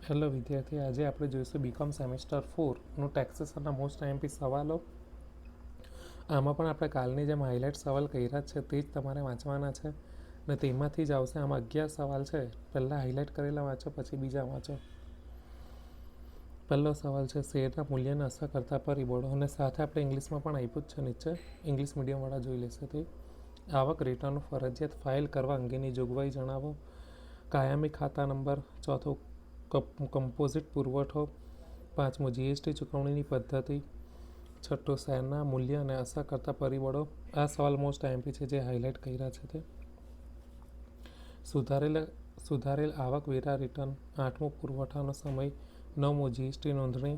Hello વિદ્યાર્થી, આજે આપણે જોઈશું બીકોમ સેમેસ્ટર 4નું ટેક્સેશનના મોસ્ટ આઈએમપી સવાલો. આમાં પણ આપણે કાલની જેમ હાઇલાઇટ સવાલ કર્યા છે તે જ તમારે વાંચવાના છે અને તેમાંથી જ આવશે. આમાં 11 સવાલ છે. પહેલાં હાઇલાઇટ કરેલા વાંચો, પછી બીજા વાંચો. પહેલો સવાલ છે શેરના મૂલ્યને અસર કરતા પરિબળો, અને સાથે આપણે ઇંગ્લિશમાં પણ આપ્યું જ છે નીચે. ઇંગ્લિશ મીડિયમવાળા જોઈ લેશે તે. આવક રિટર્ન ફરજિયાત ફાઇલ કરવા અંગેની જોગવાઈ જણાવો. કાયમી ખાતા નંબર. ચોથું કમ્પોઝિટ પુરવઠો. પાંચમું જીએસટી ચૂકવણીની પદ્ધતિ. છઠ્ઠું શેરના મૂલ્ય અને અસર કરતા પરિબળો. આ સવાલ મોસ્ટ આઈએમપી છે જે હાઇલાઇટ કર્યા છે તે. સુધારેલ આવકવેરા રિટર્ન. આઠમું પુરવઠાનો સમય. નવમું જીએસટી નોંધણી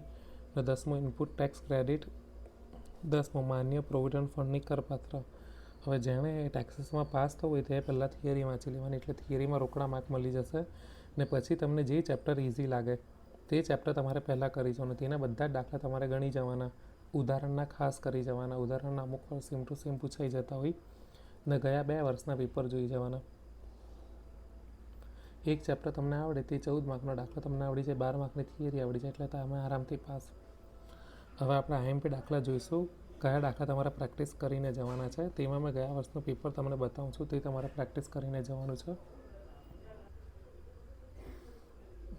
અને 10મું ઇનપુટ ટેક્સ ક્રેડિટ. 10મું માન્ય પ્રોવિડન્ટ ફંડની કરપાત્ર. હવે જેણે ટેક્સીસમાં પાસ થવું હોય તે પહેલાં થિયરી વાંચી લેવાની, એટલે થિયરીમાં રોકડા માર્ક મળી જશે. ને પછી તમને જે ચેપ્ટર ઇઝી લાગે તે ચેપ્ટર તમારે પહેલાં કરી જવાનું. તેના બધા જ દાખલા તમારે ગણી જવાના, ઉદાહરણના ખાસ કરી જવાના. ઉદાહરણના અમુક વાર સેમ ટુ સેમ પૂછાઈ જતા હોય ને ગયા 2 વર્ષના પેપર જોઈ જવાના. એક ચેપ્ટર તમને આવડે તે 14 માર્કનો દાખલો તમને આવડી જાય, 12 માર્કની થિયરી આવડી જાય, એટલે તમે આરામથી પાસ. હવે આપણે આઈએમપી દાખલા જોઈશું. કયા દાખલા તમારે પ્રેક્ટિસ કરીને જવાના છે તેમાં મેં ગયા વર્ષનું પેપર તમને બતાવું છું, તે તમારે પ્રેક્ટિસ કરીને જવાનું છે.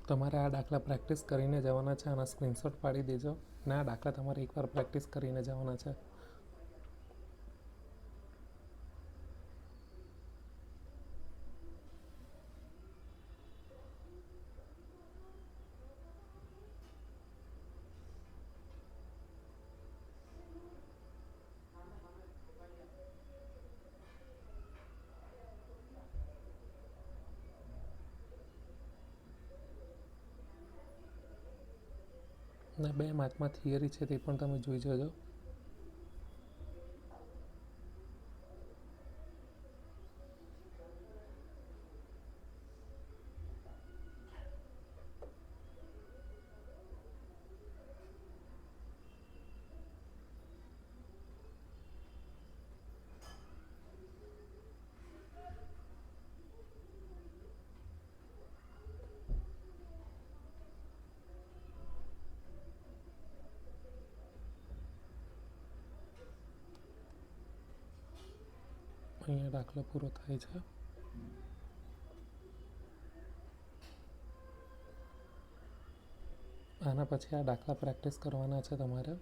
તમારે આ દાખલા પ્રેક્ટિસ કરીને જવાના છે. આના સ્ક્રીનશોટ પાડી દેજો અને આ દાખલા તમારે એકવાર પ્રેક્ટિસ કરીને જવાના છે. ને 2 માર્કમાં થિયરી છે તે પણ તમે જોઈ જજો. અહીંયા દાખલો પૂરો થાય છે. આના પછી આ દાખલા પ્રેક્ટિસ કરવાના છે તમારે.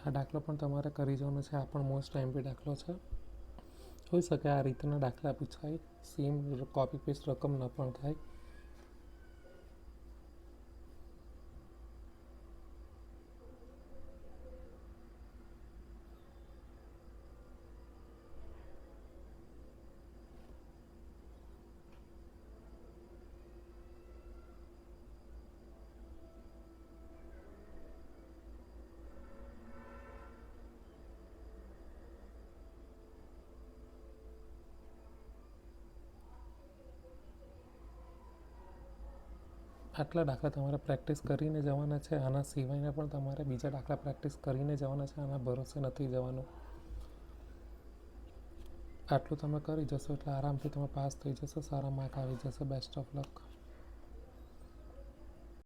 આ દાખલો પણ તમારે કરી જવાનો છે. આ પણ મોસ્ટ આઈએમપી દાખલો છે. હોઈ શકે આ રીતના દાખલા પૂછાય, સેમ કોપી પેસ્ટ રકમ ન પણ થાય. આટલા દાખલા તમારે પ્રેક્ટિસ કરીને જવાના છે. આના સિવાયના પણ તમારે બીજા દાખલા પ્રેક્ટિસ કરીને જવાના છે. આના ભરોસે નથી જવાનું. આટલું તમે કરી જશો એટલે આરામથી તમે પાસ થઈ જશો, સારા માર્ક આવી જશે. Best of luck.